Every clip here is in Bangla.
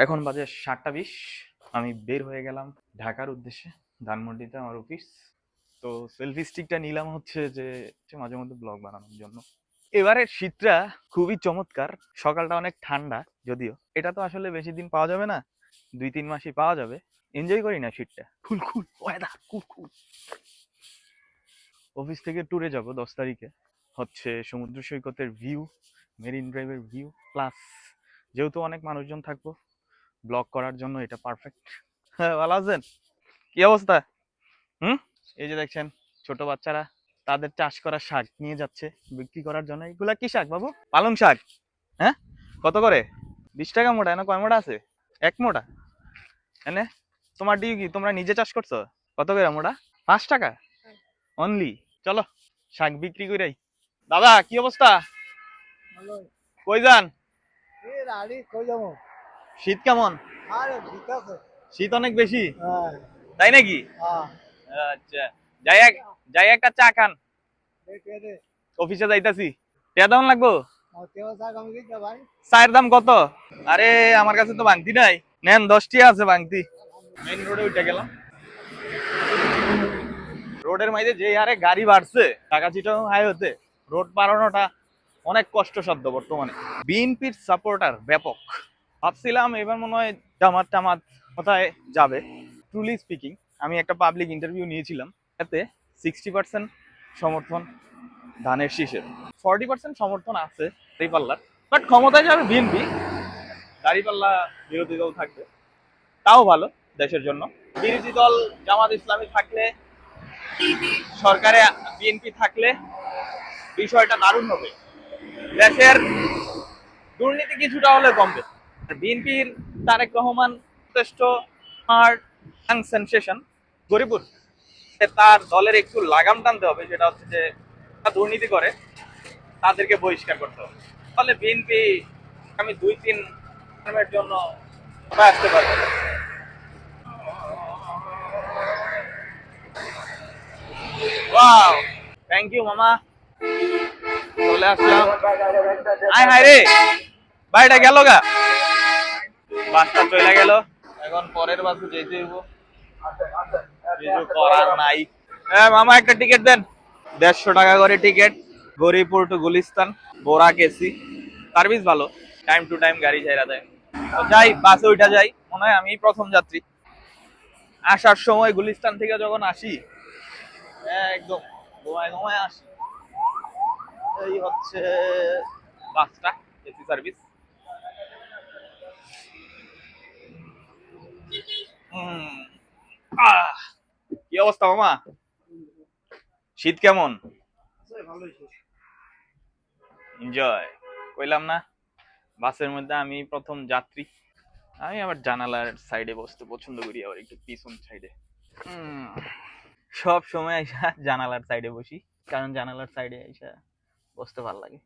এখন বাজে 7টা 20। আমি বের হয়ে গেলাম ঢাকার উদ্দেশ্যে। ধানমন্ডিতে আমার অফিস। তো সেলফি স্টিকটা নিলাম হচ্ছে যে মাঝে মধ্যে ব্লগ বানানোর জন্য। এবারের শীতটা খুবই চমৎকার। সকালটা অনেক ঠান্ডা, যদিও এটা তো আসলে বেশি দিন পাওয়া যাবে না, 2-3 মাসই পাওয়া যাবে। এনজয় করি না শীতটা। কুল কুল ওয়েদার, কুল কুল। অফিস থেকে ট্যুরে যাব 10 তারিখে। হচ্ছে সমুদ্র সৈকতের ভিউ, মেরিন ড্রাইভের ভিউ, প্লাস যেহেতু অনেক মানুষজন থাকবো, ব্লগ করার জন্য এটা পারফেক্ট। হ্যাঁ, ভালো আছেন? কি অবস্থা? এই যে দেখছেন ছোট বাচ্চারা তাদের চাষ করা শাক নিয়ে যাচ্ছে বিক্রি করার জন্য। এগুলা কি শাক বাবু? পালং শাক। হ্যাঁ, কত করে? 20 টাকা মোটা? না কয় মোটা আছে? 1 মোটা এনে? তোমার ডিউ কি তোমরা নিজে চাষ করছো? কত করে মোটা? 5 টাকা অনলি। চলো শাক বিক্রি করাই। দাদা কি অবস্থা? কই যান? শীত কেমন? শীত অনেক বেশি, তাই নাকি? আচ্ছা, যাই যাই একটা চা খান। অফিসে যাইতাছি। টিয়া দাম লাগবো? চায়ের দাম কত? আরে আমার কাছে তো ভাঙতি নাই, নেন 10 টিয়া আছে ভাঙতি। মেইন রোডে উঠে গেলাম। রোডের মাঝে যে হারে গাড়ি বাড়ছে ঢাকা চিটাগাং হাইওয়েতে, রোড বাড়ানোটা অনেক কষ্টসাধ্য বর্তমানে। বিএনপির সাপোর্টার ব্যাপক। ভাবছিলাম এবার মনে হয় জামাত টামাত কোথায় যাবে। ট্রুলি স্পিকিং, আমি একটা পাবলিক ইন্টারভিউ নিয়েছিলাম, এতে 60% সমর্থন ধানের শীষের, 40% সমর্থন আছে দাঁড়িপাল্লার। বাট ক্ষমতায় যাবে বিএনপি, দাঁড়িপাল্লা বিরোধী দল থাকবে, তাও ভালো দেশের জন্য। বিরোধী দল জামাত ইসলামী থাকলে, সরকারে বিএনপি থাকলে বিষয়টা দারুণ হবে। দেশের দুর্নীতি কিছুটা হলে কমবে। বিএনপির তারেক রহমান যথেষ্ট সেনসেশন গরিবুর, তার দলের একটু লাগাম টানতে হবে, যেটা হচ্ছে যে দুর্নীতি করে তাদেরকে বহিষ্কার করতে হবে। ফলে বিএনপি আমি 2-3 টার্মের জন্য আসতে পারবে। ওয়াও, থ্যাংক ইউ মামা। চলে আসলাম। আয় হায় রে, বাড়িটা গেল গা, বাসটা চলে গেল। এখন পরের বাসে যেতে হইব, কিছু করার নাই। হ্যাঁ মামা, একটা টিকিট দেন। 150 টাকা করে ticket, Goripur to Gulistan, Borak AC, service ভালো, টাইম টু টাইম গাড়ি ছাইরা দেয়। তো যাই, বাসে উঠা যাই। মনে হয় আমি প্রথম যাত্রী। আসার সময় গুলিস্তান থেকে যখন আসি একদম ঘুমায় ঘুমায় আসি। এই হচ্ছে বাসটা, এসি সার্ভিস। কি অবস্থা মামা? শীত কেমন? এনজয় কইলাম না, বাসের মধ্যে আমি প্রথম যাত্রী। আমি আবার জানালার সাইডে বসতে পছন্দ করি, আবার একটু পিছন সাইডে। সব সময় আইসা জানালার সাইডে বসি, কারণ জানালার সাইডে আইসা বসতে ভালো লাগে।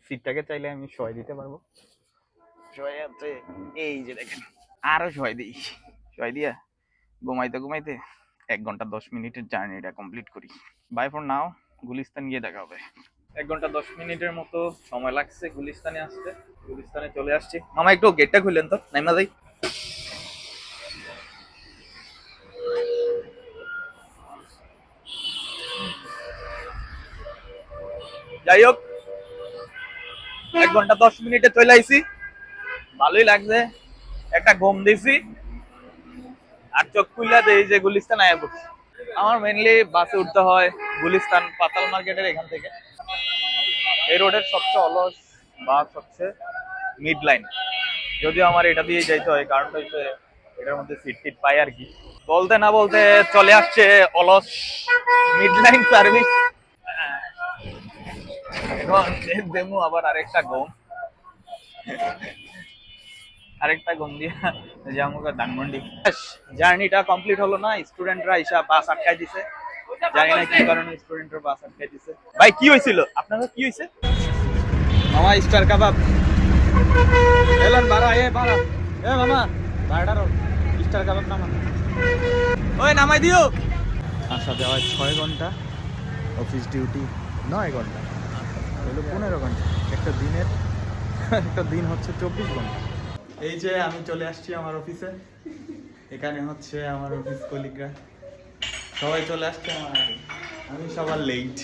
সিটটাকে চাইলে আমি সয় দিতে পারবো। সয় আছে, এই যে দেখেন, আরো সয় দিই। সয় দিয়া ঘুমাইতে ঘুমাইতে 1 ঘন্টা 10 মিনিটের জার্নিটা কমপ্লিট করি। বাই ফর নাও, গুলিস্তান গিয়ে দেখা হবে। 1 ঘন্টা 10 মিনিটের মতো সময় লাগছে গুলিস্তানে আসতে। গুলিস্তানে চলে আসছি। মামা একটু গেটটা খুললেন তো, নাইমা যাই। যাই হোক, 1 ঘন্টা 10 মিনিটে চলে আইছি, ভালোই লাগছে। একটা ঘুম দিছি, আর চোখ খুললা দেই যে গুলিস্তান আয়া পড়ছি। আমার মেনলি বাসে উঠতে হয় গুলিস্তান পাতাল মার্কেটের এখান থেকে। এই রোডের সবচেয়ে অলস বাস হচ্ছে মিড লাইন, যদিও আমার এটা দিয়ে যাইতে হয়, কারণটা হচ্ছে এটার মধ্যে সিট টিট পাই আর কি। বলতে না বলতে চলে আসছে অলস মিড লাইন সার্ভিস। এখন দেমু আবার আরেকটা গম দিয়া যাবো ধানমন্ডি। জার্নিটা কমপ্লিট হলো না, স্টুডেন্টরা এসে বাস আটকাই দিছে। জানি না কি কারণে স্টুডেন্টরা বাস আটকাই দিছে। ভাই কি হয়েছিল আপনাদের? কি হয়েছে মামা? স্টার কাবাব এলেন বাড়া, বাড়া মামা, ভাড়াটার স্টার কাবাব নামা, ওই নামাই দিও। আসা যাওয়া 6 ঘন্টা, অফিস ডিউটি 9 ঘন্টা, হলো 15 ঘন্টা। একটা দিন হচ্ছে 24 ঘন্টা। এই যে আমি চলে আসছি আমার অফিসে, এখানে হচ্ছে আমার অফিস কলিগরা সবাই চলে আসছে আমার আগে, আমি সবার লেট।